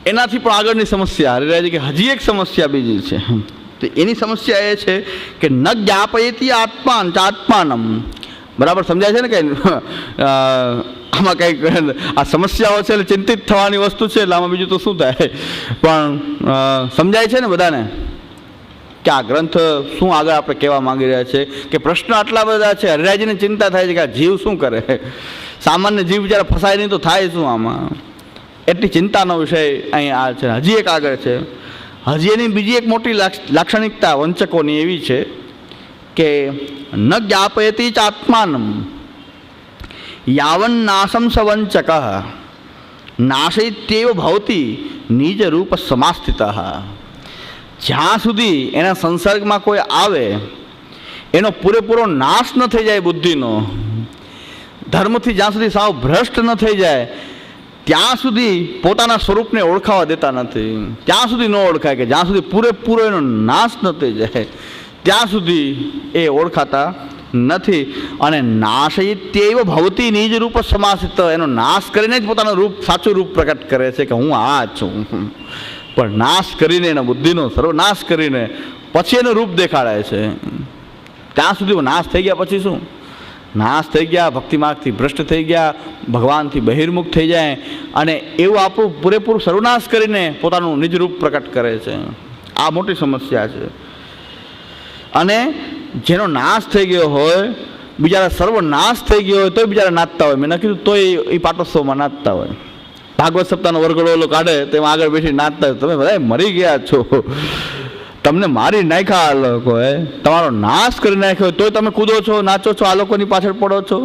એનાથી પણ આગળની સમસ્યા હરિરાયજી કે હજી એક સમસ્યા બીજી છે. તો એની સમસ્યા એ છે કે ન જ્ઞાપયતી આત્માન ચાત્માનમ. બરાબર સમજાય છે ને કે આમાં કંઈક આ સમસ્યાઓ છે એટલે ચિંતિત થવાની વસ્તુ છે, એટલે આમાં બીજું તો શું થાય. પણ સમજાય છે ને બધાને કે આ ગ્રંથ શું આગળ આપણે કહેવા માંગી રહ્યા છે. કે પ્રશ્ન આટલા બધા છે, હરિરાયજીને ચિંતા થાય છે કે આ જીવ શું કરે, સામાન્ય જીવ બિચારા ફસાય નહીં તો થાય શું આમાં. એટલી ચિંતાનો વિષય અહીં આ છે. હજી એક આગળ છે, હજી એની બીજી એક મોટી લાક્ષણિકતા વંચકોની એવી છે કે ન જ્ઞાપયતી ચ આત્માનમ યાવન નાશમ સ વંચક નાશયિત્યેવ ભવતી નિજ રૂપ સમાસ્થિત. જ્યાં સુધી એના સંસર્ગમાં કોઈ આવે એનો પૂરેપૂરો નાશ ન થઈ જાય બુદ્ધિનો, ધર્મથી જ્યાં સુધી સાવ ભ્રષ્ટ ન થઈ જાય ત્યાં સુધી પોતાના સ્વરૂપને ઓળખાવા દેતા નથી. ત્યાં સુધી ન ઓળખાય કે જ્યાં સુધી પૂરેપૂરો એનો નાશ ન થઈ જાય ત્યાં સુધી એ ઓળખાતા નથી. અને નાશયિત્યેવ ભવતી નિજ રૂપ સમાસિત, એનો નાશ કરીને જ પોતાનું રૂપ, સાચું રૂપ પ્રકટ કરે છે કે હું આ છું. પણ નાશ કરીને, એના બુદ્ધિનો સર્વનાશ કરીને પછી એનું રૂપ દેખાડાય છે. ત્યાં સુધી નાશ થઈ ગયા પછી શું? નાશ થઈ ગયા, ભક્તિ માર્ગથી ભ્રષ્ટ થઈ ગયા, ભગવાનથી બહિર્મુખ થઈ જાય અને એવું આપણું પૂરેપૂરું સર્વનાશ કરીને પોતાનું નિજ રૂપ પ્રકટ કરે છે. આ મોટી સમસ્યા છે. અને જેનો નાશ થઈ ગયો હોય, બિચારા સર્વનાશ થઈ ગયો હોય તોય બિચારા નાચતા હોય. મેં ન કીધું તોય એ પાટોત્સવમાં નાચતા હોય. ભાગવત સપ્તાહનો વરઘોડો ઓલો કાઢે તેમાં આગળ બેસી નાચતા હોય. તમે બધા મરી ગયા છો, તમને મારી નાખ્યા આ લોકોએ, તમારો નાશ કરી નાખ્યો તોય તમે કૂદો છો, નાચો છો, આ લોકોની પાછળ પડો છો.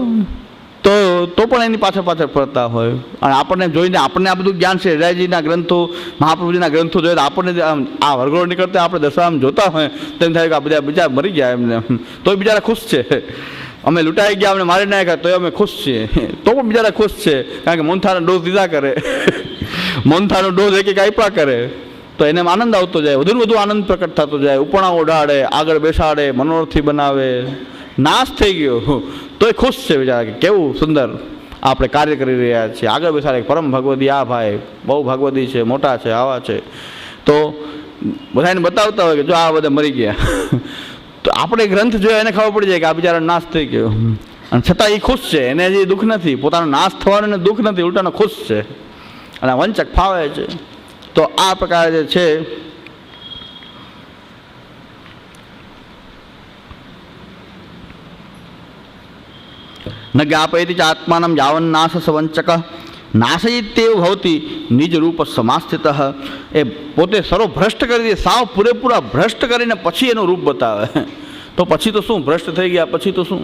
તો પણ એની પાછળ ફરતા હોય. અને આપણને જોઈને આપણને આ બધું જ્ઞાન છે, હરિરાયજીના ગ્રંથો, મહાપ્રભુજીના ગ્રંથો જોઈએ તો આપણને આ વરઘોડો નીકળતા આપણે દશામાં જોતા હોય તેમ થાય કે આ બધા બીજા મરી ગયા એમને, તોય બિચારા ખુશ છે. અમે લૂંટાઈ ગયા, અમને મારી નાખ્યા તોય અમે ખુશ છીએ, તો પણ બિચારા ખુશ છે. કારણ કે મોનથાનો ડોઝ દીધા કરે, મોનથાનો ડોઝ એક આપ્યા કરે તો એને આનંદ આવતો જાય, વધુ ને વધુ આનંદ પ્રકટ થતો જાય. ઉપણા ઓઢાડે, આગળ બેસાડે, મનોરથી બનાવે. નાશ થઈ ગયો તોય ખુશ છે બિચારા કે કેવું સુંદર આપણે કાર્ય કરી રહ્યા છીએ. આગળ બેસાડે, પરમ ભગવદી આ ભાઈ બહુ ભગવદી છે, મોટા છે, આવા છે. તો બધાને બતાવતા હોય કે જો આ બધા મરી ગયા. તો આપણે ગ્રંથ જોયા એને ખબર પડી જાય કે આ બિચારા નાશ થઈ ગયો, અને છતાં એ ખુશ છે. એને હજી દુઃખ નથી, પોતાનો નાશ થવાનું દુઃખ નથી, ઉલટાનો ખુશ છે. અને વંચક ફાવે છે. તો આ પ્રકારે જે છે ન જ્ઞાપયતિ ચ આત્માનમ યાવન નાશ સ વંચક નાશયિત્યેવ ભવતી નિજ રૂપ સમાસ્થિત. એ પોતે સર્વ ભ્રષ્ટ કરી દે, સાવ પૂરેપૂરા ભ્રષ્ટ કરીને પછી એનું રૂપ બતાવે. તો પછી તો શું? ભ્રષ્ટ થઈ ગયા પછી તો શું?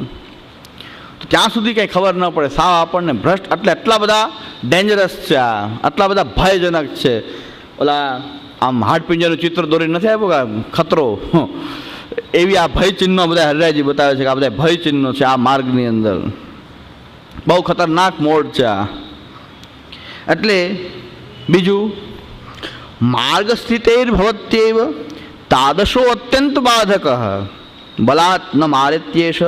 તો ત્યાં સુધી કંઈ ખબર ન પડે. સાવ આપણને ભ્રષ્ટ એટલે આટલા બધા ડેન્જરસ છે, આટલા બધા ભયજનક છે. ઓલા આમ હાડપિંજરનું ચિત્ર દોરી નથી આપ્યું કે ખતરો, એવી આ ભય ચિહ્નો બધા હરિરાયજી બતાવે છે કે આ બધા ભય ચિહ્નો છે આ માર્ગની અંદર. બહુ ખતરનાક મોડ છે આ. એટલે બીજું, માર્ગ સ્થિતૈર્ભવત્યેવ તાદશો અત્યંત બાધક બલાત ન માર્યત્યેશ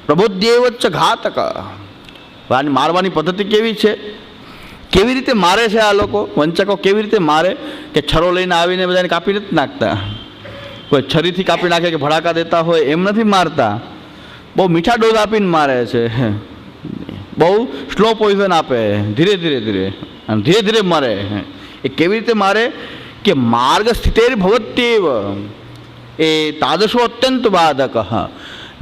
પ્રબુદ્ધ્યેવ ચ ઘાતક. મારવાની પદ્ધતિ કેવી છે, કેવી રીતે મારે છે આ લોકો વંચકો, કેવી રીતે મારે કે છરો લઈને આવીને બધાને કાપી નથી નાખતા. કોઈ છરીથી કાપી નાખે કે ભડાકા દેતા હોય એમ નથી મારતા. બહુ મીઠા ડોઝ આપીને મારે છે, બહુ સ્લો પોઈઝન આપે, ધીરે ધીરે મારે. એ કેવી રીતે મારે કે માર્ગ સ્થિતૈર્ભવત્યેવ એ તાદશો અત્યંત બાધક.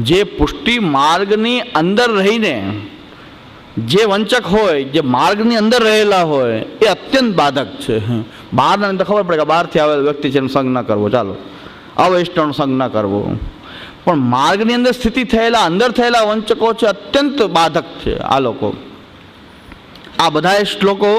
જે પુષ્ટિ માર્ગની અંદર રહીને જે વંચક હોય, જે માર્ગની અંદર રહેલા હોય એ અત્યંત બાધક છે. બહારના તો ખબર પડે કે બહારથી આવેલ વ્યક્તિ છે એનો સંગ ન કરવો, ચાલો અવૈષ્ણવનો સંગ ન કરવો. પણ માર્ગની અંદર સ્થિતિ થયેલા, અંદર થયેલા વંચકો છે, અત્યંત બાધક છે આ લોકો. આ બધા શ્લોકો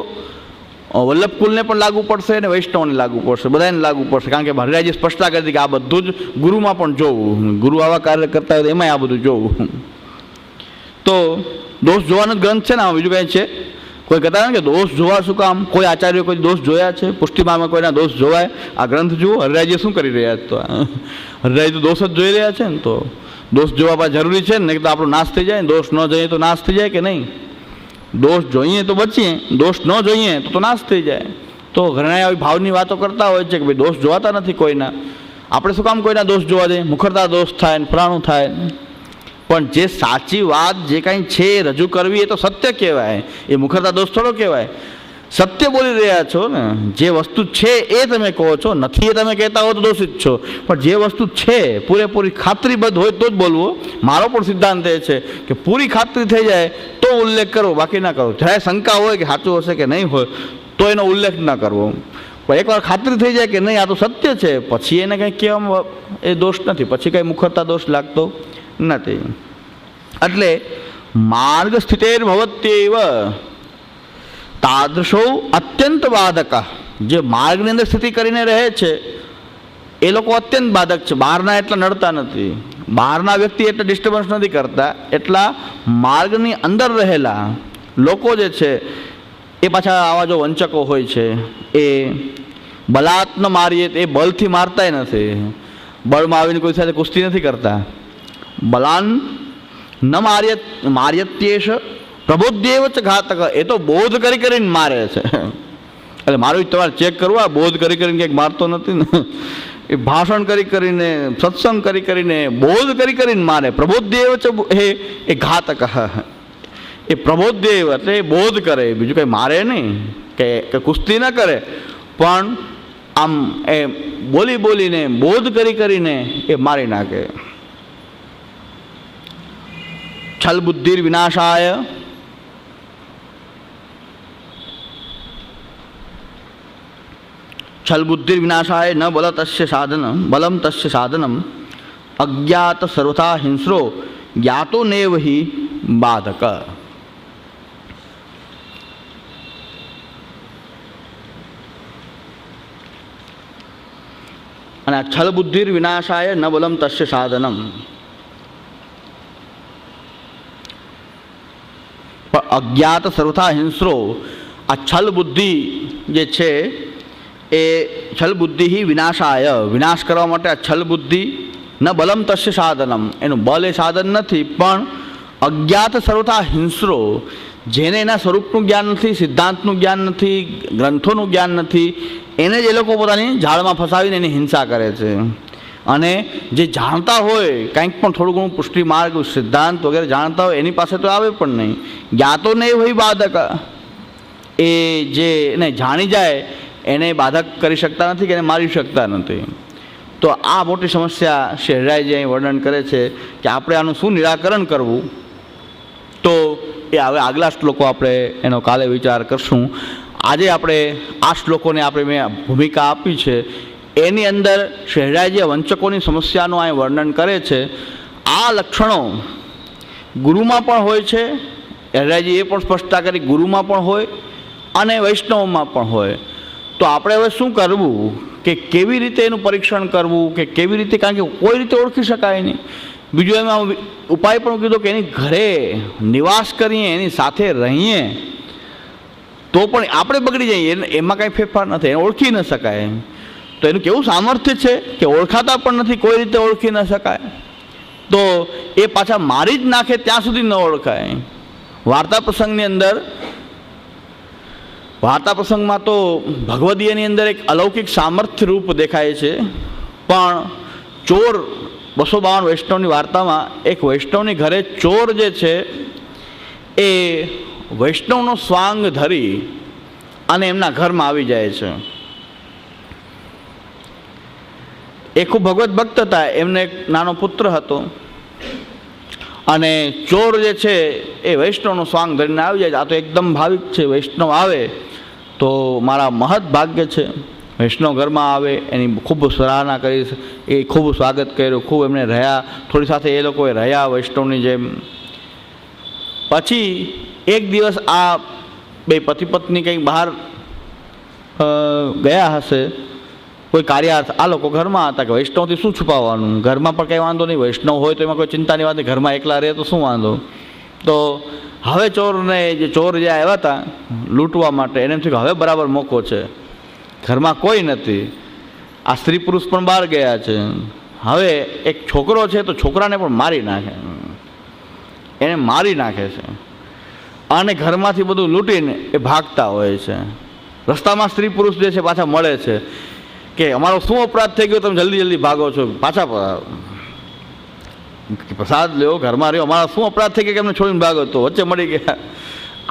વલ્લભકુલને પણ લાગુ પડશે અને વૈષ્ણવને લાગુ પડશે, બધાને લાગુ પડશે. કારણ કે હરિરાયજી સ્પષ્ટતા કરી હતી કે આ બધું જ ગુરુમાં પણ જોવું, ગુરુ આવા કાર્ય કરતા હોય તો એમાંય આ બધું જોવું. તો દોષ જોવાનો ગ્રંથ છે ને, બીજું કંઈ છે? કોઈ કહેતા ને કે દોષ જોવા શું કામ? કોઈ આચાર્યો કોઈ દોષ જોયા છે? પુષ્ટિમામાં કોઈના દોષ જોવાય? આ ગ્રંથ જુઓ, હરિરાયજી શું કરી રહ્યા છે? તો હરિરાયજી તો દોષ જ જોઈ રહ્યા છે ને. તો દોષ જોવા જરૂરી છે ને, તો આપણો નાશ થઈ જાય. દોષ ન જોઈએ તો નાશ થઈ જાય કે નહીં? દોષ જોઈએ તો બચીએ, દોષ ન જોઈએ તો નાશ થઈ જાય. તો ઘણા આવી ભાવની વાતો કરતા હોય છે કે ભાઈ દોષ જોવાતા નથી કોઈના, આપણે શું કામ કોઈના દોષ જોવા દે, મુખરતા દોષ થાય ને ફલાણું થાય. પણ જે સાચી વાત જે કાંઈ છે એ રજૂ કરવી એ તો સત્ય કહેવાય, એ મુખરતા દોષ થોડો કહેવાય. સત્ય બોલી રહ્યા છો ને, જે વસ્તુ છે એ તમે કહો છો, નથી એ તમે કહેતા હો તો દોષિત છો. પણ જે વસ્તુ છે પૂરેપૂરી ખાતરીબદ્ધ હોય તો જ બોલવો. મારો પણ સિદ્ધાંત એ છે કે પૂરી ખાતરી થઈ જાય તો ઉલ્લેખ કરવો, બાકી ના કરવો. જ્યારે શંકા હોય કે સાચું હશે કે નહીં હોય તો એનો ઉલ્લેખ ના કરવો. પણ એકવાર ખાતરી થઈ જાય કે નહીં આ તો સત્ય છે, પછી એને કંઈ કહેવામાં એ દોષ નથી, પછી કંઈ મુખરતા દોષ લાગતો નથી. એટલે માર્ગ સ્થિતેર્ભવત્યેવ તાદૃશો અત્યંત બાધક, જે માર્ગની અંદર સ્થિતિ કરીને રહે છે એ લોકો અત્યંત બાધક છે. બહારના એટલા નડતા નથી, બહારના વ્યક્તિ એટલે ડિસ્ટર્બન્સ નથી કરતા, એટલા માર્ગની અંદર રહેલા લોકો જે છે એ પાછા આવા જો વંચકો હોય છે એ બલાત્ ન મારીએ, એ બળથી મારતાય નથી, બળમાં આવીને કોઈ સાથે કુસ્તી નથી કરતા. બલાન ન માર્યત્યેશ પ્રબોધ્યેવ ચ ઘાતક, એ તો બોધ કરી કરીને મારે છે. એટલે મારું તમારે ચેક કરવું, આ બોધ કરી કરીને કંઈક મારતો નથી ને, એ ભાષણ કરી કરીને, સત્સંગ કરી કરીને, બોધ કરી કરીને મારે. પ્રબોધ્યેવ ચ એ ઘાતક, એ પ્રબોધ્યેવ એટલે એ બોધ કરે, બીજું કંઈ મારે નહીં, કે કુસ્તી ન કરે, પણ આમ એ બોલી બોલીને બોધ કરી કરીને એ મારી નાખે. છલ બુદ્ધિર વિનાશાય છલ બુદ્ધિર વિનાશાય ન બલ તસ્ય સાધનમ બલમ તસ્ય સાધનમ અજ્ઞાત સર્વથા હિંસ્રો જ્ઞાતો નેવ હિ બાધક. અને આ છલ બુદ્ધિર વિનાશાય ન બલમ તસ્ય સાધનમ, પણ અજ્ઞાત સર્વથા હિંસ્રો, આ છલ બુદ્ધિ જે છે એ છલ બુદ્ધિ વિનાશાય, વિનાશ કરવા માટે આ છલ બુદ્ધિ ન બલમ તસ્ય સાધનમ, એનું બલ એ સાધન નથી, પણ અજ્ઞાત સર્વથા હિંસ્રો, જેને એના સ્વરૂપનું જ્ઞાન નથી, સિદ્ધાંતનું જ્ઞાન નથી, ગ્રંથોનું જ્ઞાન નથી, એને જ એ લોકો પોતાની જાળમાં ફસાવીને એની હિંસા કરે છે. અને જે જાણતા હોય કંઈક પણ થોડું ઘણું પુષ્ટિ માર્ગ સિદ્ધાંત વગેરે જાણતા હોય એની પાસે તો આવે પણ નહીં. જ્ઞાતો નહીં હોય બાધક, એ જે એને જાણી જાય એને બાધક કરી શકતા નથી કે એને મારી શકતા નથી. તો આ મોટી સમસ્યા શહેરાઈજી અહીં વર્ણન કરે છે કે આપણે આનું શું નિરાકરણ કરવું. તો એ હવે આગલા શ્લોકો આપણે એનો કાલે વિચાર કરશું. આજે આપણે આ શ્લોકોને આપણે મેં ભૂમિકા આપી છે, એની અંદર શહેરાઈજી વંચકોની સમસ્યાનું અહીં વર્ણન કરે છે. આ લક્ષણો ગુરુમાં પણ હોય છે, શહેરાઈજી એ પણ સ્પષ્ટતા કરી, ગુરુમાં પણ હોય અને વૈષ્ણવમાં પણ હોય. તો આપણે હવે શું કરવું, કે કેવી રીતે એનું પરીક્ષણ કરવું, કે કેવી રીતે, કારણ કે કોઈ રીતે ઓળખી શકાય નહીં. બીજું એમાં ઉપાય પણ કીધો કે એની ઘરે નિવાસ કરીએ, એની સાથે રહીએ તો પણ આપણે બગડી જઈએ, એમાં કાંઈ ફેરફાર નથી, એને ઓળખી ન શકાય. તો એનું કેવું સામર્થ્ય છે કે ઓળખાતા પણ નથી, કોઈ રીતે ઓળખી ન શકાય. તો એ પાછા મારી જ નાખે ત્યાં સુધી ન ઓળખાય. વાર્તા પ્રસંગની અંદર, વાર્તા પ્રસંગમાં તો ભગવદીયની અંદર એક અલૌકિક સામર્થ્ય રૂપ દેખાય છે. પણ ચોર 252 વૈષ્ણવની વાર્તામાં એક વૈષ્ણવની ઘરે ચોર જે છે એ વૈષ્ણવનો સ્વાંગ ધરી અને એમના ઘરમાં આવી જાય છે. એ ખૂબ ભગવત ભક્ત હતા, એમને એક નાનો પુત્ર હતો, અને ચોર જે છે એ વૈષ્ણવનો સ્વાંગ ધરીને આવી જાય. આ તો એકદમ ભાવિક છે, વૈષ્ણવ આવે તો મારા મહદ ભાગ્ય છે, વૈષ્ણવ ઘરમાં આવે એની ખૂબ સરાહના કરી, એ ખૂબ સ્વાગત કર્યું, ખૂબ એમને રહ્યા, થોડી સાથે એ લોકોએ રહ્યા વૈષ્ણવની જેમ. પછી એક દિવસ આ બે પતિ પત્ની કંઈક બહાર ગયા હશે, કોઈ કાર્યાર્થ, આ લોકો ઘરમાં હતા કે વૈષ્ણવથી શું છુપાવવાનું, ઘરમાં પણ કંઈ વાંધો નહીં, વૈષ્ણવ હોય તો એમાં કોઈ ચિંતાની વાત નહીં, ઘરમાં એકલા રહે તો શું વાંધો. તો હવે ચોરને, જે ચોર જે આવ્યા હતા લૂંટવા માટે, એને એમ થયું કે હવે બરાબર મોકો છે, ઘરમાં કોઈ નથી, આ સ્ત્રી પુરુષ પણ બહાર ગયા છે, હવે એક છોકરો છે તો છોકરાને પણ મારી નાખે, એને મારી નાખે છે. અને ઘરમાંથી બધું લૂંટીને એ ભાગતા હોય છે. રસ્તામાં સ્ત્રી પુરુષ જે છે પાછા મળે છે કે અમારો શું અપરાધ થઈ ગયો, તમે જલ્દી જલ્દી ભાગો છો, પાછા પ્રસાદ લ્યો, ઘરમાં રહ્યો, અમારા શું અપરાધ થઈ ગયો કે એમને છોડીને ભાગો, તો વચ્ચે મળી ગયા.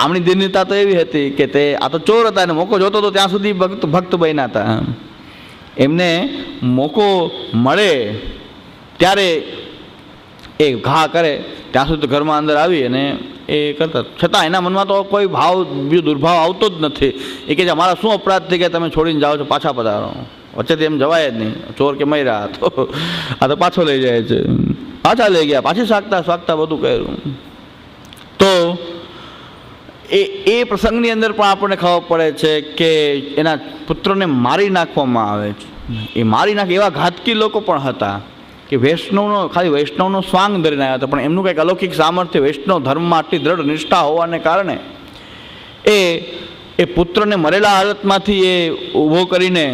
આમની દિનતા તો એવી હતી કે તે આ તો ચોર હતા અને મોકો જોતો હતો ત્યાં સુધી ભક્ત બન્યા હતા. એમને મોકો મળે ત્યારે એ ઘા કરે ત્યાં સુધી ઘરમાં અંદર આવી અને એ કરતા, છતાં એના મનમાં તો કોઈ ભાવ, બીજો દુર્ભાવ આવતો જ નથી. એ કે અમારા શું અપરાધ થઈ ગયા, તમે છોડીને જાઓ છો, પાછા પધારો. વચ્ચેથી એમ જવાય જ નહીં, ચોર કે મર્યા તો આ તો પાછો લઈ જાય છે. પાછા લઈ ગયા, પાછી શાકતા બધું કર્યું. તો એ પ્રસંગની અંદર પણ આપણને ખબર પડે છે કે એના પુત્રને મારી નાખવામાં આવે છે. એ મારી નાખે એવા ઘાતકી લોકો પણ હતા કે વૈષ્ણવનો ખાલી વૈષ્ણવનો સ્વાંગ ધરીને આવ્યા હતા, પણ એમનું કંઈક અલૌકિક સામર્થ્ય, વૈષ્ણવ ધર્મમાં આટલી દ્રઢ નિષ્ઠા હોવાને કારણે એ પુત્રને મરેલા હાલતમાંથી એ ઊભો કરીને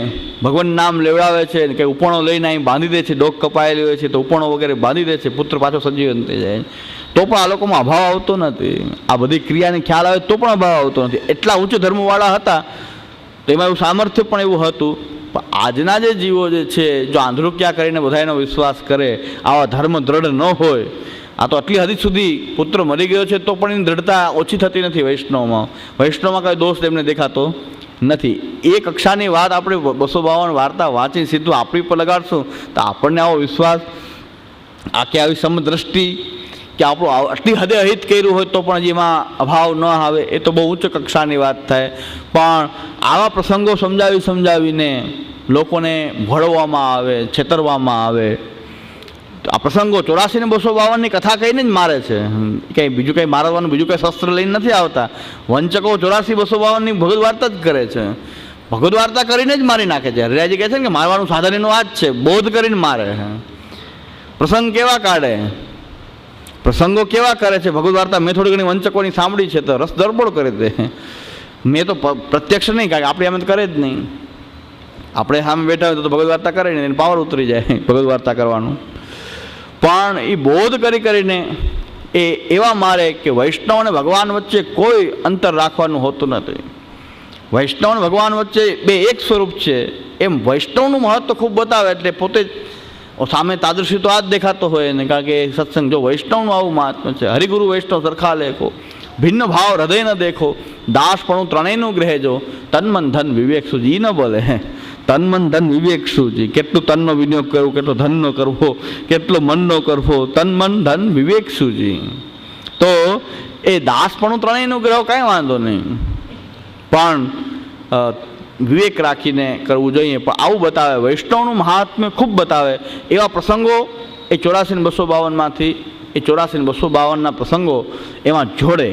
ભગવાન નામ લેવડાવે છે, કે ઉપણો લઈને અહીં બાંધી દે છે, ડોક કપાયેલી હોય છે તો ઉપણો વગેરે બાંધી દે છે, પુત્ર પાછો સજીવન થઈ જાય. તો પણ આ લોકોમાં અભાવ આવતો નથી, આ બધી ક્રિયાની ખ્યાલ આવે તો પણ અભાવ આવતો નથી. એટલા ઉચ્ચ ધર્મવાળા હતા, તો એમાં એવું સામર્થ્ય પણ એવું હતું. પણ આજના જે જીવો જે છે, જો આંધળુકિયા કરીને બધા એનો વિશ્વાસ કરે, આવા ધર્મ દ્રઢ ન હોય, આ તો આટલી હદ સુધી પુત્ર મરી ગયો છે તો પણ એની દ્રઢતા ઓછી થતી નથી. વૈષ્ણવમાં કંઈ દોષ એમને દેખાતો નથી. એ કક્ષાની વાત આપણે 252 વાર્તા વાંચી સીધું આપણી પર લગાડશું તો આપણને આવો વિશ્વાસ, આખી આવી સમદ્રષ્ટિ કે આપણું આટલી હદે અહિત કર્યું હોય તો પણ હજી એમાં અભાવ ન આવે, એ તો બહુ ઉચ્ચ કક્ષાની વાત થાય. પણ આવા પ્રસંગો સમજાવીને લોકોને ભળવામાં આવે, છેતરવામાં આવે. આ પ્રસંગો 84 ને 252ની કથા કહીને જ મારે છે, કંઈ બીજું કંઈ મારવાનું બીજું કંઈ શસ્ત્ર લઈને નથી આવતા. વંચકો 84 252ની ભગવદ વાર્તા જ કરે છે, ભગવદ વાર્તા કરીને જ મારી નાખે છે. હરિરાજી કહે છે ને કે મારવાનું સાધન એનું આ જ છે, બોધ કરીને મારે. પ્રસંગ કેવા કાઢે, પ્રસંગો કેવા કરે છે. ભગવદ વાર્તા મેં થોડી ઘણી વંચકોની સાંભળી છે તો રસ દરબોળ કરી દે. મેં તો પ્રત્યક્ષ નહીં, કારણ કે આપણે એમ કરે જ નહીં. આપણે સામે બેઠા હોય તો ભગવદ વાર્તા કરે ને એને પાવર ઉતરી જાય ભગવદ વાર્તા કરવાનું. પણ એ બોધ કરીને એ એવા મારે કે વૈષ્ણવ અને ભગવાન વચ્ચે કોઈ અંતર રાખવાનું હોતું નથી. વૈષ્ણવ અને ભગવાન વચ્ચે બે એક સ્વરૂપ છે, એમ વૈષ્ણવનું મહત્વ ખૂબ બતાવે. એટલે પોતે સામે તાદૃશી તો આ જ દેખાતો હોય ને, કારણ કે સત્સંગ જો વૈષ્ણવનું આવું મહાત્મ્ય છે. હરિગુરુ વૈષ્ણવ સરખા લેખો, ભિન્ન ભાવ હૃદય ન દેખો, દાસપણું ત્રણેયનું ગ્રહેજો, તન મન ધન વિવેક સુજી ન બોલે. તન મન ધન વિવેક સુજી, કેટલું તનનો વિનિયોગ કરવો, કેટલો ધનનો કરવો, કેટલો મનનો કરવો, તન મન ધન વિવેક સુજી. તો એ દાસપણું ત્રણેયનું ગ્રહ કાંઈ વાંધો નહીં, પણ વિવેક રાખીને કરવું જોઈએ. પણ આવું બતાવે, વૈષ્ણવનું મહાત્મ્ય ખૂબ બતાવે. એવા પ્રસંગો એ 84 ને 252માંથી, એ 84 ને 252ના પ્રસંગો એમાં જોડે.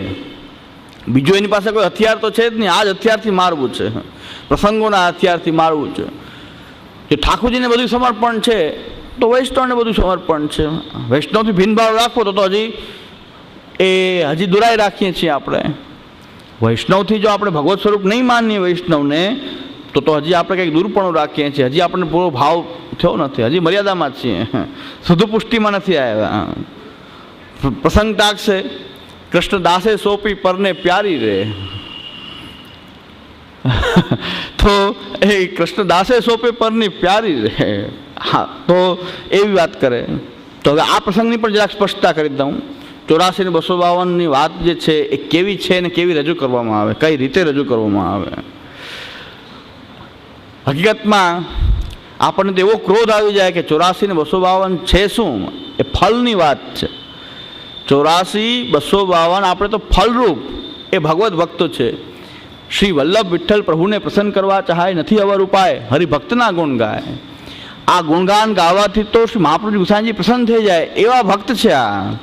બીજું એની પાસે કોઈ હથિયાર તો છે જ નહીં, આ જ હથિયારથી મારવું છે, પ્રસંગોના હથિયારથી મારવું છે. જો ઠાકોરજીને બધું સમર્પણ છે તો વૈષ્ણવને બધું સમર્પણ છે. વૈષ્ણવથી ભિન્નભાવ રાખવો તો હજી દુરાઈ રાખીએ છીએ આપણે. વૈષ્ણવથી જો આપણે ભગવત સ્વરૂપ નહીં માનીએ વૈષ્ણવને તો હજી આપણે કંઈક દૂરપણું રાખીએ છીએ, હજી આપણને પૂરો ભાવ થયો નથી, હજી મર્યાદામાં જ છીએ, શુદ્ધ પુષ્ટિમાં નથી આવ્યા. પ્રસંગ તાકશે કૃષ્ણ દાસે સોંપી પરને પ્યારી રે. તો એ કૃષ્ણ દાસે સોંપે પરની પ્યારી રે. હા, તો એવી વાત કરે. તો હવે આ પ્રસંગની પણ જરાક સ્પષ્ટતા કરી દઉં. 84 ને 252ની વાત જે છે એ કેવી છે ને કેવી રજૂ કરવામાં આવે, કઈ રીતે રજૂ કરવામાં આવે. હકીકતમાં આપણને તો એવો ક્રોધ આવી જાય કે 84 ને 252 છે શું, એ ફળની વાત છે. 84 252 આપણે તો ફલરૂપ એ ભગવત ભક્તો છે. શ્રી વલ્લભ વિઠ્ઠલ પ્રભુને પ્રસન્ન કરવા ચાહે નથી અવર ઉપાય, હરિભક્તના ગુણ ગાય. આ ગુણગાન ગાવાથી તો શ્રી મહાપ્રભુ ગુસાઈજી પ્રસન્ન થઈ જાય એવા ભક્ત છે આ.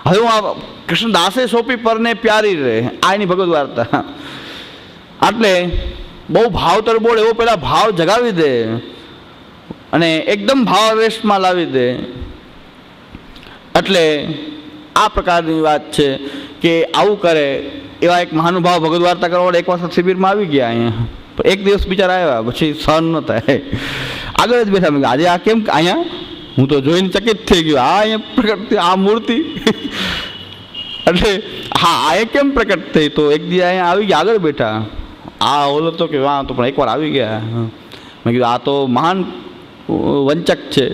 હવે હું આ કૃષ્ણ દાસે સોંપી પરને પ્યારી રહે, આ એની ભગવદ વાર્તા. એટલે બહુ ભાવ તરબોળ એવો પેલા ભાવ જગાવી દે અને એકદમ ભાવાવેશમાં લાવી દે. એટલે આ પ્રકારની વાત છે કે આવું કરે. એવા એક મહાનુભાવ ભગવદ વાર્તા કરવા એક વખત શિબિરમાં આવી ગયા અહીંયા. એક દિવસ બિચારા આવ્યા, પછી સહન ન થાય, આગળ જ બેઠા. આજે આ કેમ અહીંયા, હું તો જોઈને ચકિત થઈ ગયો, આ અહીંયા પ્રગટ આ મૂર્તિ. એટલે હા આ એ કેમ પ્રકટ થઈ? તો એક દી અહીંયા આવી ગયા, આગળ બેઠા. આ ઓલો તો કે વાહ, તો પણ એકવાર આવી ગયા. મેં કીધું આ તો મહાન વંચક છે.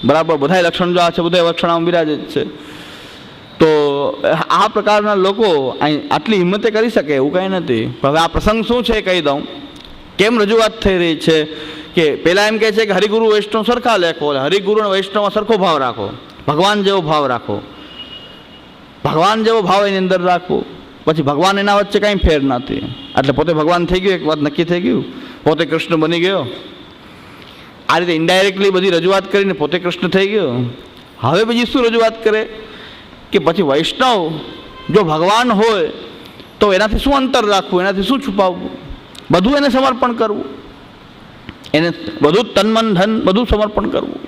બરાબર, બધા લક્ષણ જો આ છે, બધા લક્ષણ આમ બિરાજે જ છે. તો આ પ્રકારના લોકો આટલી હિંમતે કરી શકે એવું કંઈ નથી. હવે આ પ્રસંગ શું છે કહી દઉં. કેમ રજૂઆત થઈ રહી છે કે પહેલાં એમ કહે છે કે હરિગુરુ વૈષ્ણવ સરખા લેખો, હરિગુરુ અને વૈષ્ણવમાં સરખો ભાવ રાખો, ભગવાન જેવો ભાવ રાખો, ભગવાન જેવો ભાવ એની અંદર રાખવો. પછી ભગવાન એના વચ્ચે કાંઈ ફેર નથી. એટલે પોતે ભગવાન થઈ ગયું, એક વાત નક્કી થઈ ગયું, પોતે કૃષ્ણ બની ગયો. આ રીતે ઇનડાયરેક્ટલી બધી રજૂઆત કરીને પોતે કૃષ્ણ થઈ ગયો. હવે બીજી શું રજૂઆત કરે કે પછી વૈષ્ણવ જો ભગવાન હોય તો એનાથી શું અંતર રાખવું, એનાથી શું છુપાવવું, બધું એને સમર્પણ કરવું, એને બધું તન મન ધન બધું સમર્પણ કરવું.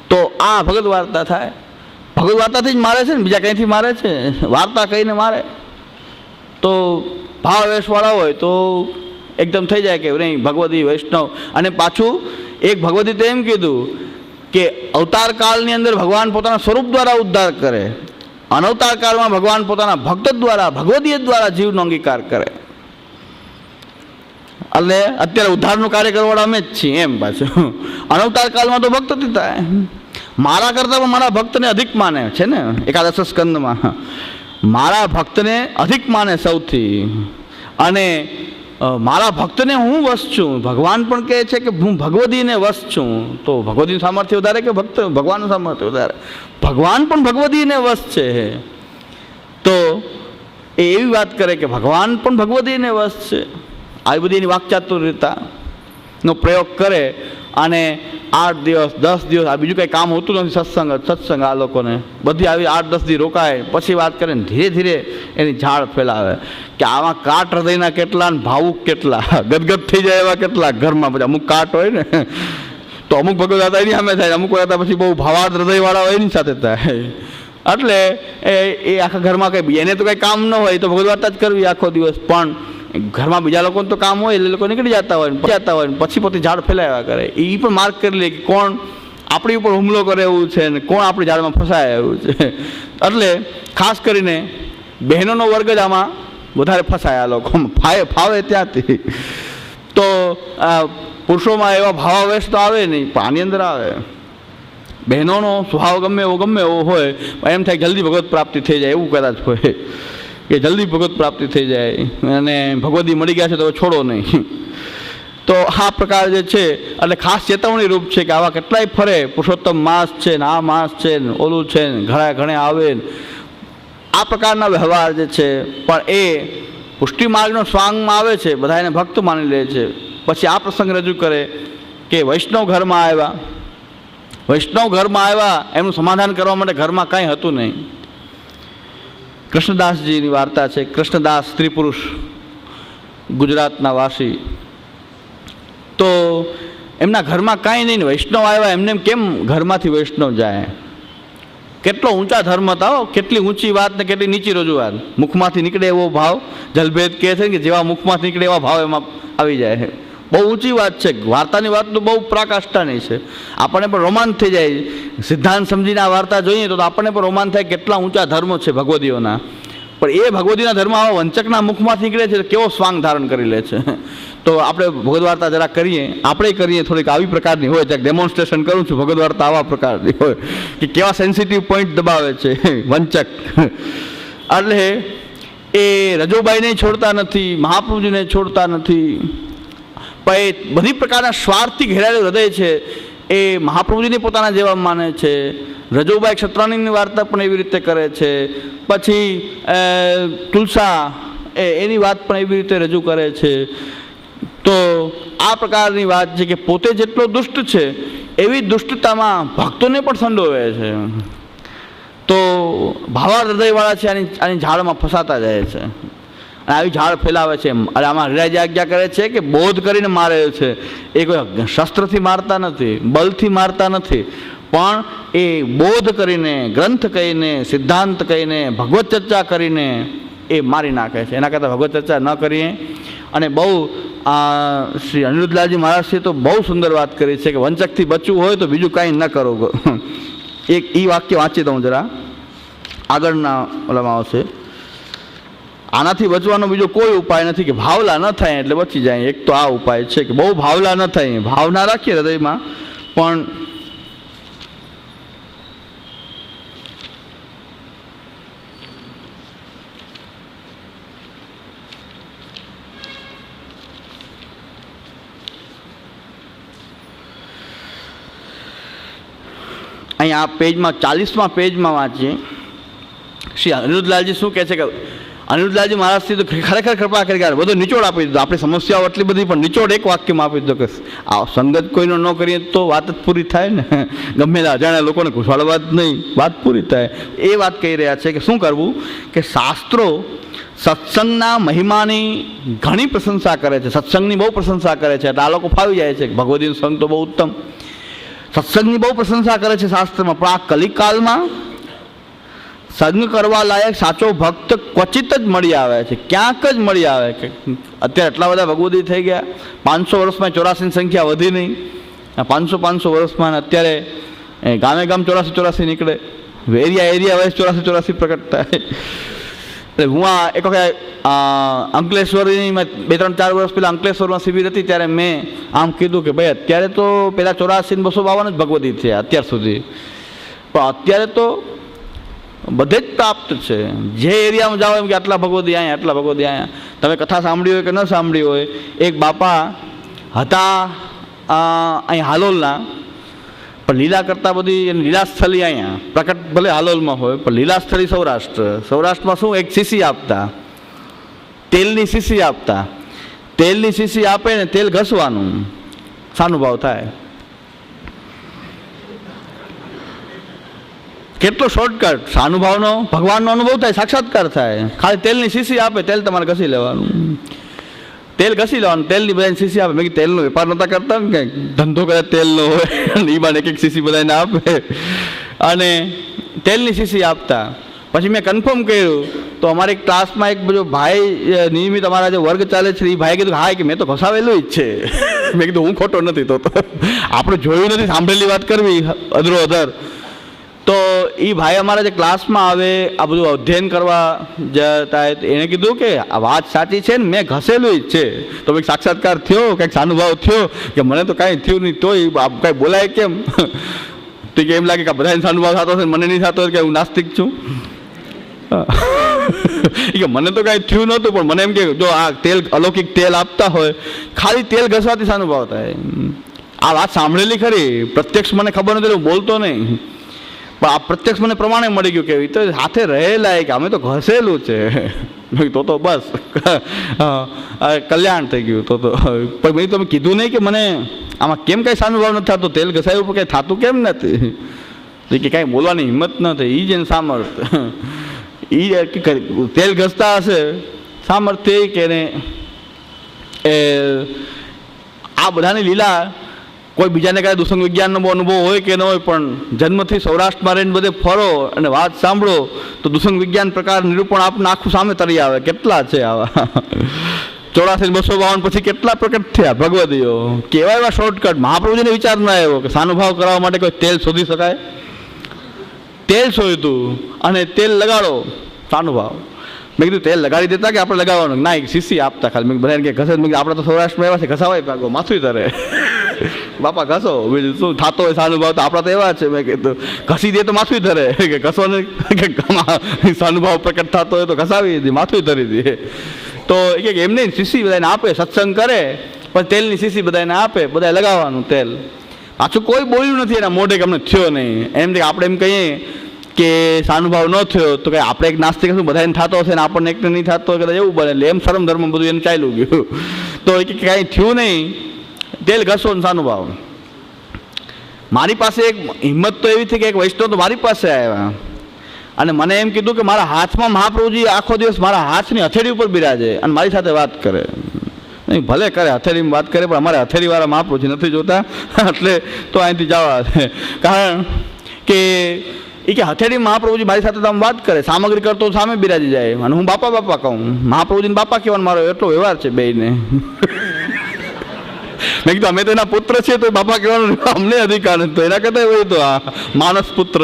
તો આ ભગવદ વાર્તા થાય. ભગવદ વાર્તાથી જ મારે છે ને, બીજા કંઈથી મારે છે? વાર્તા કહીને મારે. તો ભાવ વેશવાળા હોય તો એકદમ થઈ જાય કે નહીં ભગવદી વૈષ્ણવ. અને પાછું એક ભગવદી તો એમ કીધું કે અવતાર કાળની અંદર ભગવાન પોતાના સ્વરૂપ દ્વારા ઉદ્ધાર કરે, અનવતાર કાળમાં ભગવાન પોતાના ભક્ત દ્વારા ભગવદીય દ્વારા જીવનો અંગીકાર કરે. એટલે અત્યારે ઉદ્ધારનું કાર્ય કરવાવાળા અમે જ છીએ એમ. પાછું અનવતાર કાળમાં તો ભક્ત જ થાય. મારા કરતાં પણ મારા ભક્તને અધિક માને છે ને, એકાદશ સ્કંદમાં મારા ભક્તને અધિક માને સૌથી. અને મારા ભક્તને હું વશ છું. ભગવાન પણ કહે છે કે હું ભગવદીને વશ છું. તો ભગવદીનું સામર્થ્ય વધારે કે ભગવાનનું સામર્થ્ય વધારે? ભગવાન પણ ભગવદીને વશ છે. તો એ એવી વાત કરે કે ભગવાન પણ ભગવદીને વશ છે. આવી બધી એની વાક્ચાતુર્યતાનો પ્રયોગ કરે. અને 8 દિવસ 10 દિવસ આ બીજું કંઈ કામ હોતું નથી, સત્સંગ આ લોકોને બધી આવી 8-10 દી રોકાય, પછી વાત કરે ને ધીરે ધીરે એની ઝાડ ફેલાવે કે આમાં કાટ હૃદયના કેટલા ને ભાવુક કેટલા, ગદગદ થઈ જાય એવા કેટલા ઘરમાં. પછી અમુક કાટ હોય ને તો અમુક ભગવદાતા એની સામે થાય, અમુક વાતા પછી બહુ ભાવાર્થ હૃદયવાળા હોય એની સાથે થાય. એટલે એ આખા ઘરમાં કંઈ એને તો કંઈ કામ ન હોય તો ભગવદવાર્તા જ કરવી આખો દિવસ. પણ ઘરમાં બીજા લોકોને તો કામ હોય એટલે લોકો નીકળી જતા હોય ને પછી પોતે ઝાડ ફેલાવ્યા કરે. એ પણ માર્ક કરી લે કે કોણ આપણી ઉપર હુમલો કરે એવું છે ને કોણ આપણી ઝાડમાં ફસાય એવું છે. એટલે ખાસ કરીને બહેનોનો વર્ગ જ આમાં વધારે ફસાયા લોકો, ફાવે ત્યાંથી. તો પુરુષોમાં એવા ભાવાવેશ તો આવે નહીં, પણ આની અંદર આવે. બહેનોનો સ્વભાવ ગમે એવો હોય, એમ થાય જલ્દી ભગવત પ્રાપ્તિ થઈ જાય એવું કદાચ હોય કે જલ્દી ભગવત પ્રાપ્તિ થઈ જાય અને ભગવદી મળી ગયા છે તો છોડો નહીં. તો આ પ્રકાર જે છે એટલે ખાસ ચેતવણી રૂપ છે કે આવા કેટલાય ફરે, પુરુષોત્તમ માસ છે ને આ માસ છે ને ઓલું છે ને ઘણે આવે ને આ પ્રકારના વ્યવહાર જે છે. પણ એ પુષ્ટિ માર્ગનો સ્વાંગમાં આવે છે, બધા એને ભક્ત માની લે છે. પછી આ પ્રસંગ રજૂ કરે કે વૈષ્ણવ ઘરમાં આવ્યા, એમનું સમાધાન કરવા માટે ઘરમાં કાંઈ હતું નહીં. કૃષ્ણદાસજીની વાર્તા છે. કૃષ્ણદાસ સ્ત્રી પુરુષ ગુજરાતના વાસી. તો એમના ઘરમાં કાંઈ નહીં, વૈષ્ણવ આવ્યા, એમને કેમ ઘરમાંથી વૈષ્ણવ જાય? કેટલો ઊંચા ધર્મ હતા, કેટલી ઊંચી વાત ને કેટલી નીચી રજૂઆત. મુખમાંથી નીકળે એવો ભાવ, જલભેદ કહે છે કે જેવા મુખમાંથી નીકળે એવા ભાવ એમાં આવી જાય. બહુ ઊંચી વાત છે. વાર્તાની વાત તો બહુ પરાકાષ્ઠાની છે. આપણને પણ રોમાંચ થઈ જાય. સિદ્ધાંત સમજીને આ વાર્તા જોઈએ તો આપણને પણ રોમાંચ થાય કેટલા ઊંચા ધર્મો છે ભગવદીઓના. પણ એ ભગવદીના ધર્મ આવા વંચકના મુખમાંથી નીકળે છે કેવો સ્વાંગ ધારણ કરી લે છે. તો આપણે ભગવદ વાર્તા જરા કરીએ થોડીક આવી પ્રકારની હોય. જ્યાં ડેમોન્સ્ટ્રેશન કરું છું, ભગવદ વાર્તા આવા પ્રકારની હોય કે કેવા સેન્સિટિવ પોઈન્ટ દબાવે છે વંચક. એટલે એ રજોબાઈને છોડતા નથી, મહાપ્રભુજીને છોડતા નથી. પણ એ બધી પ્રકારના સ્વાર્થથી ઘેરાયેલું હૃદય છે એ મહાપ્રભુજીને પોતાના જેવા માને છે. રજોબાઈ ક્ષત્રાણીની વાર્તા પણ એવી રીતે કરે છે. પછી તુલસા એની વાત પણ એવી રીતે રજૂ કરે છે. તો આ પ્રકારની વાત છે કે પોતે જેટલો દુષ્ટ છે એવી દુષ્ટતામાં ભક્તોને પણ સંડોવે છે. તો ભાવાર્થ હૃદયવાળા છે આની ઝાડમાં ફસાતા જાય છે અને આવી ઝાડ ફેલાવે છે. અને આમાં હરિરાયજી આજ્ઞા કરે છે કે બોધ કરીને મારે છે. એ કોઈ શસ્ત્રથી મારતા નથી, બલથી મારતા નથી, પણ એ બોધ કરીને, ગ્રંથ કહીને, સિદ્ધાંત કહીને, ભગવત ચર્ચા કરીને એ મારી નાખે છે. એના કરતાં ભગવત ચર્ચા ન કરીએ. અને બહુ શ્રી અનિરુદ્ધલાલજી મહારાજશ્રીએ તો બહુ સુંદર વાત કરી છે કે વંચકથી બચવું હોય તો બીજું કાંઈ ન કરો. એક એ વાક્ય વાંચી દઉં જરા. આગળના ઓલામાં આવશે. આનાથી બચવાનો બીજો કોઈ ઉપાય નથી કે ભાવલા ન થાય એટલે બચી જાય. એક તો આ ઉપાય છે કે બહુ ભાવલા ન થાય, ભાવના રાખીએ હૃદયમાં, પણ અહીંયા આ પેજમાં 40મા પેજમાં વાંચીએ. શ્રી અનિરુદ્ધલાલજી શું કહે છે કે અનિરુદ્ધલાલજી મહારાજથી તો ખરેખર કૃપા કરી ગયા, બધો નિચોડ આપી દીધો. આપણી સમસ્યાઓ એટલી બધી, પણ નિચોડ એક વાક્યમાં આપી દીધો કે આ સંગત કોઈનો ન કરીએ તો વાત જ પૂરી થાય ને. ગમે તે અજાણ્યા લોકોને ઘુસાડવા જ નહીં, વાત પૂરી થાય. એ વાત કહી રહ્યા છે કે શું કરવું, કે શાસ્ત્રો સત્સંગના મહિમાની ઘણી પ્રશંસા કરે છે, સત્સંગની બહુ પ્રશંસા કરે છે. એટલે આ લોકો ફાવી જાય છે કે ભગવદીનો સંગ તો બહુ ઉત્તમ, સત્સંગની બહુ પ્રશંસા કરે છે શાસ્ત્રમાં. પણ આ કલિકાલમાં સંગ કરવા લાયક સાચો ભક્ત ક્વચિત જ મળી આવે છે, ક્યાંક જ મળી આવે. કે અત્યારે એટલા બધા ભગવદી થઈ ગયા, 500 વર્ષમાં 84ની સંખ્યા વધી નહીં. 500 વર્ષમાં અત્યારે ગામે ગામ 84 નીકળે, એરિયા વાઇઝ 84 પ્રકટ થાય. એટલે હું આ એક વખત અંકલેશ્વરની 2-3-4 વર્ષ પહેલાં અંકલેશ્વરમાં શિબિર હતી, ત્યારે મેં આમ કીધું કે ભાઈ અત્યારે તો પહેલાં 84 ને 252 જ ભગવદી છે અત્યાર સુધી, પણ અત્યારે તો બધે જ પ્રાપ્ત છે. જે એરિયામાં જાઓ એમ કે આટલા ભગવદી અહીંયા, આટલા ભગવદી અહીંયા. તમે કથા સાંભળી હોય કે ન સાંભળી હોય, એક બાપા હતા અહીં હાલોલના, પણ લીલા કરતાં બધી એની લીલાસ્થળી અહીંયા પ્રકટ ભલે હાલોલમાં હોય, પણ લીલાસ્થળી સૌરાષ્ટ્ર. સૌરાષ્ટ્રમાં શું એક શીશી આપતા, તેલની શીશી આપતા. તેલની શીશી આપે ને તેલ ઘસવાનું, સાનુભાવ થાય. કેટલો શોર્ટકટ, સાનુભાવનો ભગવાનનો અનુભવ થાય, સાક્ષાત્કાર થાય. ખાલી તેલની શીશી આપે, તેલ તમારે ઘસી લેવાનું, તેલ ઘસી લેવાનું, તેલની બધાને શીશી આપે. મેં કીધું તેલનો વેપાર નહોતા કરતા ને, કંઈક ધંધો કરે તેલનો હોય, એ બાને એક શીશી બધાને આપે અને તેલની શીશી આપતા. પછી મેં કન્ફર્મ કર્યું તો અમારે એક ક્લાસમાં એક બધો ભાઈ નિયમિત અમારા જે વર્ગ ચાલે છે, એ ભાઈ કીધું હા કે મેં તો ઘસાવેલું જ છે. મેં કીધું હું ખોટો નથી, તો આપણે જોયું નથી, સાંભળેલી વાત કરવી અધરો અધર. તો એ ભાઈ અમારા જે ક્લાસમાં આવે આ બધું અધ્યયન કરવા જતા, એણે કીધું કે આ વાત સાચી છે ને, મેં ઘસેલું જ છે. તો કંઈક સાક્ષાત્કાર થયો, કંઈક સાનુભાવ થયો કે મને તો કાંઈ થયું નહીં, તોય કાંઈ બોલાય કેમ? તો કે એમ લાગે કે બધાને સાનુભાવ થતો હશે, મને નહીં થતો કે હું નાસ્તિક છું. કે મને તો કાંઈ થયું નહોતું, પણ મને એમ કે જો આ તેલ અલૌકિક તેલ આપતા હોય, ખાલી તેલ ઘસવાથી સાનુભાવ થાય. આ વાત સાંભળેલી ખરી, પ્રત્યક્ષ મને ખબર નથી, હું બોલતો નહીં, પણ આ પ્રત્યક્ષ મને પ્રમાણે મળી ગયું કે એ તો હાથે રહેલા કે અમે તો ઘસેલું છે. તો બસ કલ્યાણ થઈ ગયું. તો પણ મેં તમે કીધું નહીં કે મને આમાં કેમ કાંઈ સાનુભાવ નથી થતો, તેલ ઘસાયું પણ કાંઈ થતું કેમ નથી, કે કાંઈ બોલવાની હિંમત ન થઈ. એ જ એને સામર્થ્ય, એ તેલ ઘસતા હશે સામર્થ્ય કે એને આ બધાની લીલા. કોઈ બીજાને કાંઈ દુસંગ વિજ્ઞાનનો બહુ અનુભવ હોય કે ન હોય, પણ જન્મથી સૌરાષ્ટ્રમાં રહીને બધે ફરો અને વાત સાંભળો તો દુસંગ વિજ્ઞાન પ્રકાર નિરૂપણ આપને આખું સામે તરી આવે. કેટલા છે આવા 84 252 પછી કેટલા પ્રકટ થયા ભગવદીઓ, કેવા એવા શોર્ટકટ. મહાપ્રભુજીને વિચાર ના આવ્યો કે સાનુભાવ કરવા માટે કોઈ તેલ શોધી શકાય. તેલ શોધ્યું અને તેલ લગાડો સાનુભાવ. મેં કીધું તેલ લગાડી દેતા કે આપણે લગાવવાનું? ના, એક શીશી આપતા ખાલી. મેં બધાને કે ઘસે. મેં આપણે તો સૌરાષ્ટ્રમાં એવા છે ઘસાવાય ભાગો માથું તરે. બાપા ઘસો, બીજું શું થતો હોય સાનુભાવ તો આપણા તો એવા છે. મેં કીધું ઘસી દે તો માથું ધરે, કે ઘસો ને કે સાનુભાવ પ્રકટ થતો હોય તો ઘસાવી દે, માથું ધરી દે. તો એ કે એમ નહીં, શીશી બધાને આપે, સત્સંગ કરે પણ તેલની શીશી બધાને આપે, બધા લગાવવાનું તેલ. પાછું કોઈ બોલ્યું નથી એના મોઢે કે અમને થયો નહીં. એમ આપણે એમ કહીએ કે સાનુભાવ ન થયો તો કંઈ આપણે એક નાસ્તિક શું બધાને થતો હશે ને આપણને એકને નહીં થતો હોય, કદાચ એવું બને. એટલે એમ શરમ ધર્મ બધું એને ચાલ્યું ગયું. તો એ કાંઈ થયું નહીં, તેલ ઘસો ને સાનુભાવ. મારી પાસે એક હિંમત તો એવી થઈ કે એક વૈષ્ણવ તો મારી પાસે આવ્યા અને મને એમ કીધું કે મારા હાથમાં મહાપ્રભુજી આખો દિવસ મારા હાથની હથેળી ઉપર બિરાજે અને મારી સાથે વાત કરે. નહીં ભલે કરે, હથેળીમાં વાત કરે, પણ અમારે હથેળીવાળા મહાપ્રભુજી નથી જોતા, એટલે તો અહીંથી જવા. કારણ કે એ કે હથેળી મહાપ્રભુજી મારી સાથે તમે વાત કરે, સામગ્રી કરતો સામે બિરાજી જાય અને હું બાપા બાપા કહું. મહાપ્રભુજીને બાપા કહેવાનો મારો એટલો વ્યવહાર છે બેયને. મેં કીધું અમે તો એના પુત્ર છીએ તો બાપા કહેવાનો અમને અધિકાર નથી, તો એના કરતા હોય તો આ માનસ પુત્ર.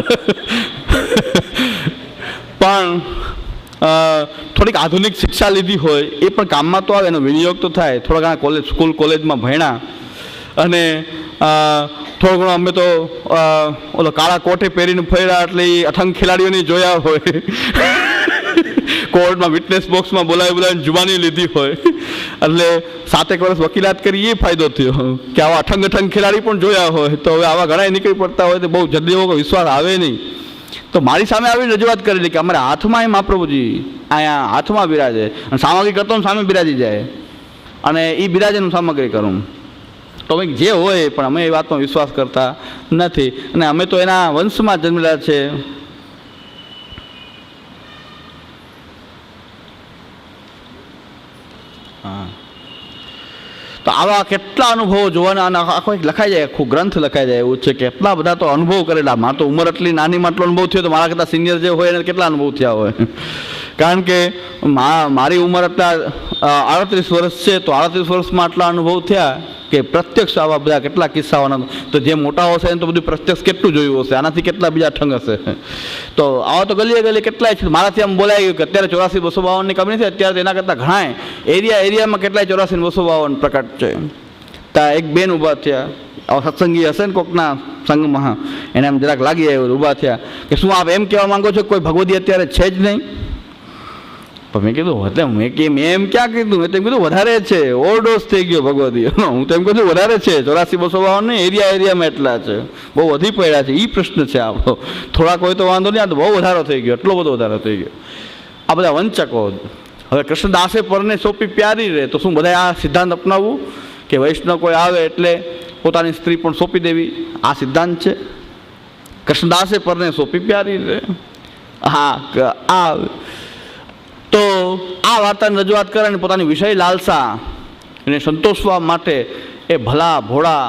પણ થોડીક આધુનિક શિક્ષા લીધી હોય એ પણ કામમાં તો આવે, એનો વિનિયોગ તો થાય. થોડા ઘણા સ્કૂલ કોલેજમાં ભણ્યા અને થોડો ઘણો અમે તો ઓલો કાળા કોટે પહેરીને ફર્યા એટલે એ અઠંગ ખેલાડીઓને જોયા હોય, કોર્ટમાં વિટનેસ બોક્સમાં બોલાવીને જુબાની લીધી હોય, એટલે 7 વર્ષ વકીલાત કરી એ ફાયદો થયો કે આવા અઠંગ ખેલાડી પણ જોયા હોય. તો હવે આવા ઘણા નીકળી પડતા હોય તો બહુ જલ્દી એવો વિશ્વાસ આવે નહીં. તો મારી સામે આવીને રજૂઆત કરેલી કે અમારા હાથમાં એ મહાપ્રભુજી અહીંયા હાથમાં બિરાજે અને સામગ્રી કરતો સામે બિરાજી જાય અને એ બિરાજેનું સામગ્રી કરું. તો ભાઈ જે હોય પણ અમે એ વાતનો વિશ્વાસ કરતા નથી અને અમે તો એના વંશમાં જન્મેલા છે. હા, તો આવા કેટલા અનુભવો જોવાના અને આખો એક લખાઈ જાય, આખું ગ્રંથ લખાઈ જાય એવું છે. કેટલા બધા તો અનુભવ કરેલા. મારે તો ઉંમર એટલી નાનીમાં આટલો અનુભવ થયો તો મારા કરતાં સિનિયર જે હોય એને કેટલા અનુભવ થયા હોય. કારણ કે મારી ઉંમર એટલા 38 વર્ષ છે, તો 38 વર્ષમાં આટલા અનુભવ થયા કે પ્રત્યક્ષ આવા બધા કેટલા કિસ્સાઓના. તો જે મોટા હશે એને તો બધું પ્રત્યક્ષ કેટલું જોયું હશે, આનાથી કેટલા બીજા ઠંગ હશે. તો આવા તો ગલીએ ગલીએ કેટલાય છે. મારાથી આમ બોલાઈ ગયું કે અત્યારે 84-252 ની કમી નથી, અત્યારે તો એના કરતાં ઘણાય એરિયામાં કેટલાય 84-252 પ્રકટ છે. ત્યાં એક બેન ઊભા થયા, આવા સત્સંગી હશે ને કોકના સંઘમાં, એને એમ જરાક લાગી આવ્યું, ઊભા થયા કે શું આપ એમ કહેવા માંગો છો કોઈ ભગવદી અત્યારે છે જ નહીં? પણ મેં કીધું એટલે મેં એમ ક્યાં કીધું, મેં તેમ કીધું વધારે છે, ઓવરડોઝ થઈ ગયો ભગવદી. હું તો એમ કહું છું વધારે છે, 84-252 નહીં, એરિયામાં એટલા છે, બહુ વધી પડ્યા છે. એ પ્રશ્ન છે આપણો. થોડાક હોય તો વાંધો નહીં, આ તો બહુ વધારો થઈ ગયો, એટલો બધો વધારો થઈ ગયો. આ બધા વંચકો. હવે કૃષ્ણદાસે પરને સોંપી પ્યારી રહે, તો શું બધા આ સિદ્ધાંત અપનાવવું કે વૈષ્ણવ કોઈ આવે એટલે પોતાની સ્ત્રી પણ સોંપી દેવી? આ સિદ્ધાંત છે? કૃષ્ણદાસે પરને સોંપી પ્યારી રહે. હા, આ તો આ વાર્તાની રજૂઆત કરે અને પોતાની વિષય લાલસા એને સંતોષવા માટે એ ભલા ભોળા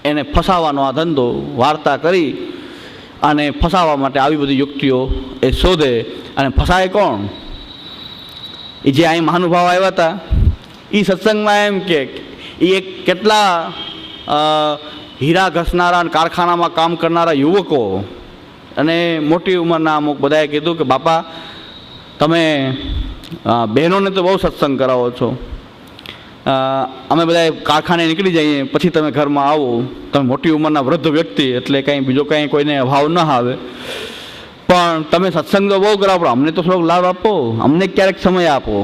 એને ફસાવાનો આ ધંધો વાર્તા કરી અને ફસાવવા માટે આવી બધી યુક્તિઓ એ શોધે. અને ફસાય કોણ? એ જે અહીં મહાનુભાવ આવ્યા હતા એ સત્સંગમાં એમ કે એ એક કેટલા હીરા ઘસનારા અને કારખાનામાં કામ કરનારા યુવકો અને મોટી ઉંમરના અમુક બધાએ કીધું કે બાપા તમે બહેનોને તો બહુ સત્સંગ કરાવો છો, અમે બધા કારખાને નીકળી જઈએ પછી તમે ઘરમાં આવો, તમે મોટી ઉંમરના વૃદ્ધ વ્યક્તિ એટલે કંઈ બીજો કંઈ કોઈને અભાવ ન આવે, પણ તમે સત્સંગ તો બહુ કરાવો પણ અમને તો થોડોક લાભ આપો, અમને ક્યારેક સમય આપો.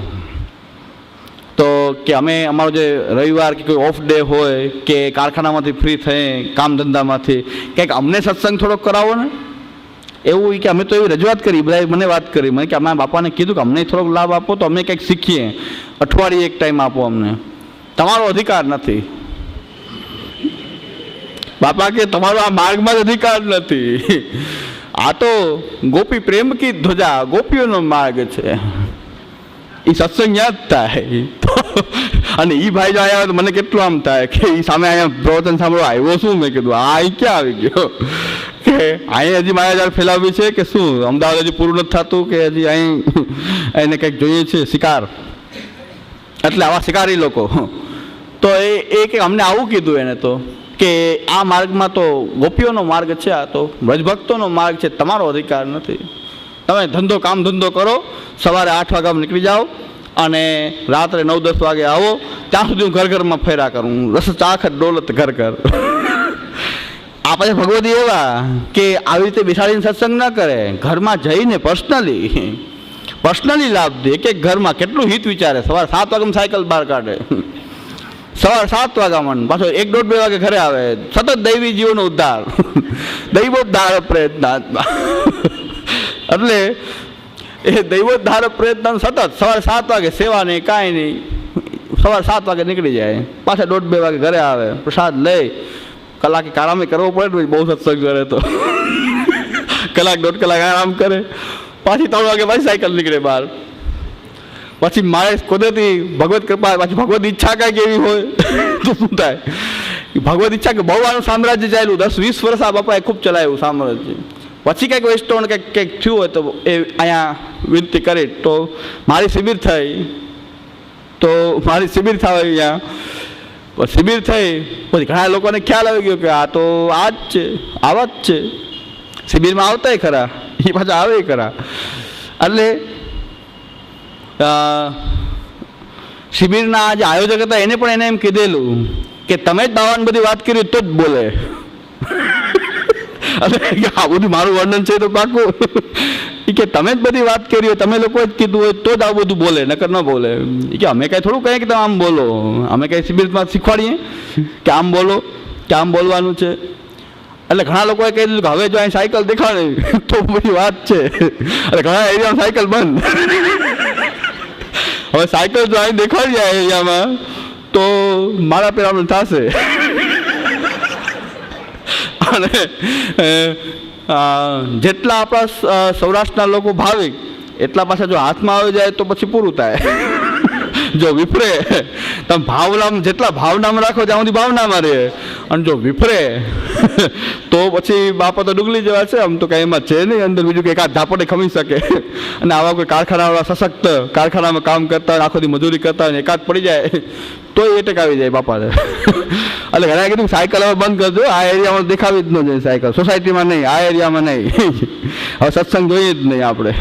તો કે અમે અમારો જે રવિવાર કે કોઈ ઓફ ડે હોય કે કારખાનામાંથી ફ્રી થઈ કામ ધંધામાંથી કંઈક અમને સત્સંગ થોડોક કરાવો ને. એવું કે અમે તો એવી રજૂઆત કરી, બધાએ મને વાત કરી, મને કે અમારા બાપાને કીધું કે અમને થોડોક લાભ આપો તો અમે કંઈક શીખીએ, અઠવાડિયે એક ટાઈમ આપો અમને, તમારો અધિકાર નથી. બાપા કે તમારો આ માર્ગમાં જ અધિકાર નથી, આ તો ગોપી પ્રેમ કી ધ્વજા, ગોપીઓનો માર્ગ છે. એ સત્સંગ યાદ થાય. અને એ ભાઈ જો આવ્યા તો મને કેટલું આમ થાય કે એ સામે અહીંયા પ્રવચન સાંભળવા આવ્યો શું? મેં કીધું આ ક્યાં આવી ગયો કે અહીંયા હજી માયાજાળ ફેલાવી છે કે શું? અમદાવાદ હજી પૂરું નથી થતું કે હજી અહીં એને કંઈક જોઈએ છે શિકાર, એટલે આવા શિકારી લોકો. તો એ કે અમને આવું કીધું એને તો કે આ માર્ગમાં તો ગોપીઓનો માર્ગ છે, આ તો વ્રજભક્તોનો માર્ગ છે, તમારો અધિકાર નથી. તમે કામ ધંધો કરો, સવારે 8 વાગ્યામાં નીકળી જાઓ અને રાત્રે 9-10 વાગે આવો, ત્યાં સુધી હું ઘરમાં ફેરા કરું, રસ ચાખત ડોલત ઘર. આ પછી ભગવદી એવા કે આવી રીતે બેસાડીને સત્સંગ ન કરે, ઘરમાં જઈને પર્સનલી લાભ દે. કે ઘરમાં કેટલું હિત વિચારે, સવારે 7 વાગ્યામાં સાયકલ બહાર કાઢે, સવારે 7 વાગ્યામાં પાછો 1-1.5-2 વાગે ઘરે આવે, સતત દૈવી જીવનો ઉદ્ધાર, દૈવોદ્ધાર પ્રયત્ન. એટલે એ દૈવોદ્ધાર પ્રયત્ન સતત સવારે 7 વાગે સેવા નહીં કાંઈ નહીં, સવારે 7 વાગે નીકળી જાય, પાછા 1.5-2 વાગે ઘરે આવે, પ્રસાદ લઈ કલાકે આરામ કરવો પડે ને, બહુ સત્સંગ કરે તો 1-1.5 કલાક આરામ કરે, પાછી 3 વાગે પાછી સાયકલ નીકળે બહાર. પછી મારે કુદરતી ભગવત કૃપા, પાછી ભગવત ઈચ્છા કાંઈક એવી હોય તો શું થાય? ભગવત ઈચ્છા કે બહુ આનું સામ્રાજ્ય ચાલ્યું, 10-20 વર્ષ આ બાપાએ ખૂબ ચલાવ્યું સામ્રાજ્ય. પછી કંઈક વૈષ્ણવ કંઈક થયું હોય તો એ અહીંયા વિનંતી કરી, તો મારી શિબિર થઈ, અહીંયા શિબિર થઈ પછી ઘણા લોકોને ખ્યાલ આવી ગયો કે આ તો આ જ છે, આવા જ છે, શિબિરમાં આવતાય ખરા, એ પાછા આવે ખરા. એટલે શિબિરના જે આયોજક હતા એને પણ એને એમ કીધેલું કે તમે જ બાવાની બધી વાત કરી તો જ બોલે. આ બધું મારું વર્ણન છે તો પાકું કે તમે જ બધી વાત કરી હોય, તમે લોકો જ કીધું હોય તો જ આ બધું બોલે, નકર ન બોલે. કે અમે કાંઈ થોડું કહીએ કે તમે આમ બોલો, અમે કાંઈ શિબિરમાં શીખવાડીએ કે આમ બોલો કે આમ બોલવાનું છે. એટલે ઘણા લોકોએ કહી દીધું કે હવે જો અહીં સાયકલ દેખાડે તો બધી વાત છે. એટલે ઘણા એરિયામાં સાયકલ બંધ. હવે સાયકલ જો અહીં દેખાડી જાય એરિયામાં તો મારા પેરાનું થશે. અને જેટલા આપણા સૌરાષ્ટ્રના લોકો ભાવિક એટલા પાછા જો હાથમાં આવી જાય તો પછી પૂરું થાય. જો વિફરે તમે ભાવનામાં જેટલા ભાવનામાં રાખો ત્યાં સુધી ભાવનામાં રહે, અને જો વિફરે તો પછી બાપા તો ડુગલી જેવા છે. આમ તો કાંઈ એમાં છે નહીં અંદર બીજું કે એકાદ ઝાપટે ખમી શકે. અને આવા કોઈ કારખાનાવાળા સશક્ત કારખાનામાં કામ કરતા હોય, આખો દી મજૂરી કરતા હોય ને એકાદ પડી જાય તો એ એટેક આવી જાય બાપાને. એટલે ઘણા કીધું સાયકલ હવે બંધ કરજો, આ એરિયામાં દેખાવી જ ન જોઈએ સાયકલ, સોસાયટીમાં નહીં, આ એરિયામાં નહીં. હવે સત્સંગ જોઈએ જ નહીં આપણે.